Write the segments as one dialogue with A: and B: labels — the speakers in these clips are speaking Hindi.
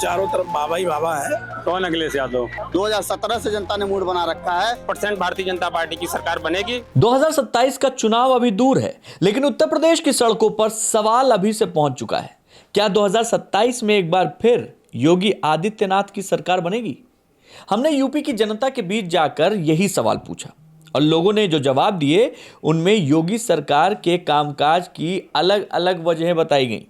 A: चारों तरफ बाबा ही बाबा है।
B: कौन अखिलेश यादव?
C: 2017 से जनता ने मूड बना रखा है।
B: % भारतीय जनता पार्टी की सरकार बनेगी।
D: 2027 का चुनाव अभी दूर है, लेकिन उत्तर प्रदेश की सड़कों पर सवाल अभी से पहुंच चुका है। क्या 2027 में एक बार फिर योगी आदित्यनाथ की सरकार बनेगी? हमने यूपी की जनता के बीच जाकर यही सवाल पूछा और लोगों ने जो जवाब दिए उनमें योगी सरकार के कामकाज की अलग अलग वजहें बताई गईं।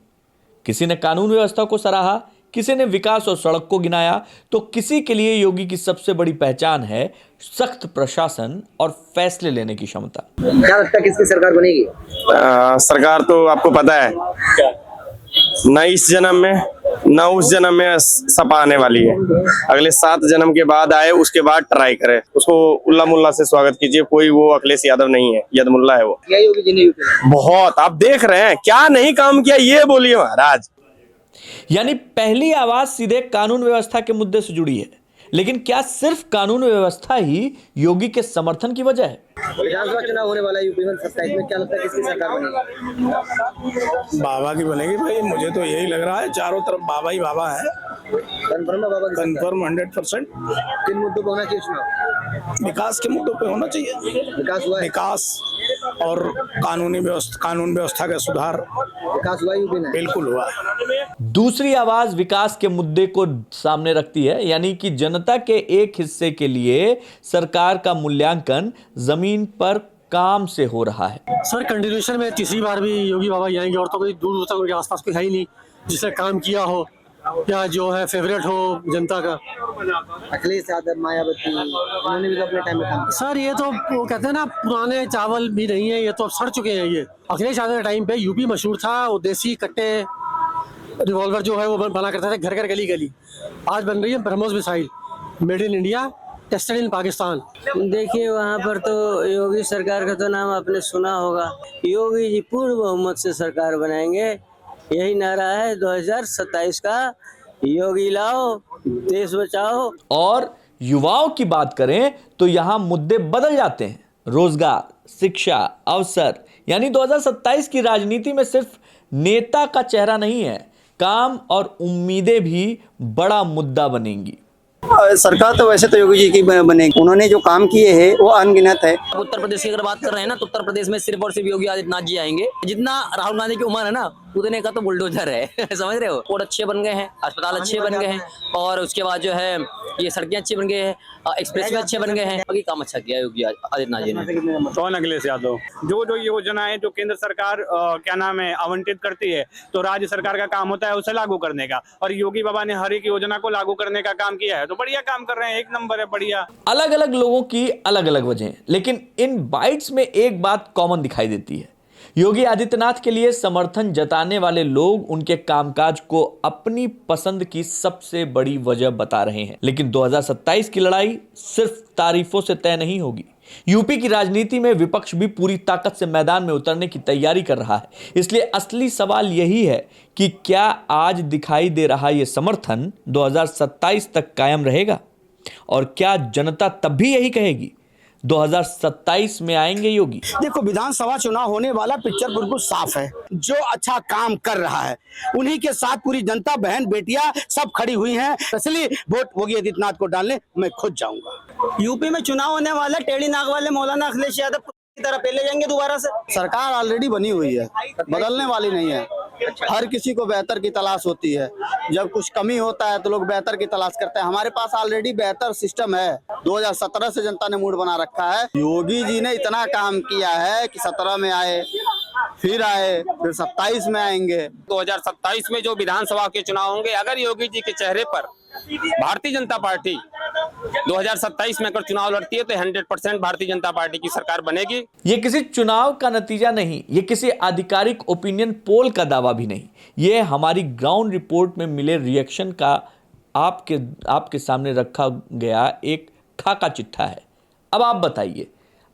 D: किसी ने कानून व्यवस्था को सराहा, किसी ने विकास और सड़क को गिनाया, तो किसी के लिए योगी की सबसे बड़ी पहचान है सख्त प्रशासन और फैसले लेने की क्षमता।
E: क्या लगता है किसकी सरकार बनेगी?
F: सरकार तो आपको पता है न इस जन्म में न उस जन्म में सपा आने वाली है। अगले 7 जन्म के बाद आए, उसके बाद ट्राई करे। उसको उल्ला मुल्ला से स्वागत कीजिए। कोई वो अखिलेश यादव नहीं है, यदमुल्ला है वो।
E: क्या योगी जी ने यूपी में?
F: बहुत, आप देख रहे हैं क्या नहीं काम किया, ये बोलिए महाराज।
D: यानी पहली आवाज सीधे कानून व्यवस्था के मुद्दे से जुड़ी है, लेकिन क्या सिर्फ कानून व्यवस्था ही योगी के समर्थन की वजह है?
E: विधानसभा चुनाव होने वाला है यूपी में 27 में, क्या लगता है किसकी सरकार बनेगी?
A: बाबा की बनेगी भाई, मुझे तो यही लग रहा है। चारों तरफ बाबा ही बाबा है।
E: कंफर्म है बाबा की सरकार?
A: कंफर्म 100%।
E: किन मुद्दों पर होना चाहिए चुनाव?
A: विकास के मुद्दों पे होना चाहिए।
E: विकास हुआ है?
A: विकास और कानून व्यवस्था का सुधार
E: विकास हुआ है यूपी में?
A: बिल्कुल हुआ है।
D: दूसरी आवाज विकास के मुद्दे को सामने रखती है, यानी कि जनता के एक हिस्से के लिए सरकार का मूल्यांकन जमीन पर काम से हो रहा है।
G: सर कंटिन्यूशन में तीसरी बार भी योगी बाबा ही आएंगे और तो कोई दूर दूर तक उनके आसपास कोई है ही नहीं जिसने काम किया हो या जो है फेवरेट हो जनता का।
E: अखिलेश यादव, मायावती, उन्होंने भी तो अपने टाइम में काम किया।
G: सर ये तो वो कहते हैं ना, पुराने चावल भी नहीं है, ये तो अब सड़ चुके हैं। ये अखिलेश यादव के टाइम पे यूपी मशहूर था, वो देसी कट्टे रिवॉल्वर जो है वो बना करते थे घर घर गली गली। आज बन रही है BrahMos missile, made in India, tested in Pakistan.
H: देखिए वहाँ पर तो योगी सरकार का तो नाम आपने सुना होगा। योगी जी पूर्ण बहुमत से सरकार बनाएंगे, यही नारा है 2027 का। योगी लाओ, देश बचाओ।
D: और युवाओं की बात करें तो यहां मुद्दे बदल जाते हैं। रोजगार, शिक्षा, अवसर, यानी 2027 की राजनीति में सिर्फ नेता का चेहरा नहीं है, काम और उम्मीदें भी बड़ा मुद्दा बनेंगी।
C: सरकार तो वैसे तो योगी जी की बनेगी। उन्होंने जो काम किए हैं वो अनगिनत है।
H: उत्तर प्रदेश की अगर बात कर रहे हैं ना, तो उत्तर प्रदेश में सिर्फ और सिर्फ योगी आदित्यनाथ जी आएंगे। जितना राहुल गांधी की उम्र है ना, उतने का तो बुलडोजर है। समझ रहे हो? रोड अच्छे बन गए हैं, अस्पताल अच्छे बन गए हैं, और उसके बाद जो है ये सड़कें अच्छी बन गए हैं, एक्सप्रेसवे अच्छे बन गए हैं। बाकी काम अच्छा किया योगी आदित्यनाथ जी ने।
B: कौन अखिलेश यादव? जो योजनाएं जो केंद्र सरकार क्या नाम है आवंटित करती है, तो राज्य सरकार का काम होता है उसे लागू करने का, और योगी बाबा ने हर एक योजना को लागू करने का काम किया है। तो बढ़िया काम कर रहे हैं, एक नंबर है, बढ़िया।
D: अलग अलग लोगों की अलग अलग वजह, लेकिन इन बाइट्स में एक बात कॉमन दिखाई देती है। योगी आदित्यनाथ के लिए समर्थन जताने वाले लोग उनके कामकाज को अपनी पसंद की सबसे बड़ी वजह बता रहे हैं। लेकिन 2027 की लड़ाई सिर्फ तारीफों से तय नहीं होगी। यूपी की राजनीति में विपक्ष भी पूरी ताकत से मैदान में उतरने की तैयारी कर रहा है। इसलिए असली सवाल यही है कि क्या आज दिखाई दे रहा यह समर्थन 2027 तक कायम रहेगा, और क्या जनता तब भी यही कहेगी 2027 में आएंगे योगी?
C: देखो, विधानसभा चुनाव होने वाला, पिक्चर बिल्कुल साफ है। जो अच्छा काम कर रहा है उन्हीं के साथ पूरी जनता, बहन बेटियां सब खड़ी हुई हैं। इसलिए वोट योगी आदित्यनाथ को डालने मैं खुद जाऊंगा।
E: यूपी में चुनाव होने वाला, टेढ़ी नाक वाले मौलाना अखिलेश यादव की तरह पहले जाएंगे दोबारा से।
C: सरकार ऑलरेडी बनी हुई है, बदलने वाली नहीं है। हर किसी को बेहतर की तलाश होती है। जब कुछ कमी होता है तो लोग बेहतर की तलाश करते हैं। हमारे पास ऑलरेडी बेहतर सिस्टम है। 2017 से जनता ने मूड बना रखा है। योगी जी ने इतना काम किया है कि 17 में आए, फिर 27 में आएंगे।
B: 2027 में जो विधानसभा के चुनाव होंगे, अगर योगी जी के चेहरे पर भारतीय जनता पार्टी 2027 में अगर चुनाव लड़ती है तो 100% भारतीय जनता पार्टी की सरकार बनेगी।
D: ये किसी चुनाव का नतीजा नहीं, ये किसी आधिकारिक ओपिनियन पोल का दावा भी नहीं, ये हमारी ग्राउंड रिपोर्ट में मिले रिएक्शन का आपके सामने रखा गया एक खाका चिट्ठा है। अब आप बताइए,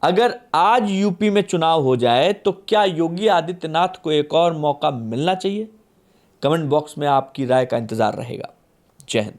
D: अगर आज यूपी में चुनाव हो जाए तो क्या योगी आदित्यनाथ को एक और मौका मिलना चाहिए? कमेंट बॉक्स में आपकी राय का इंतजार रहेगा। जय हिंद।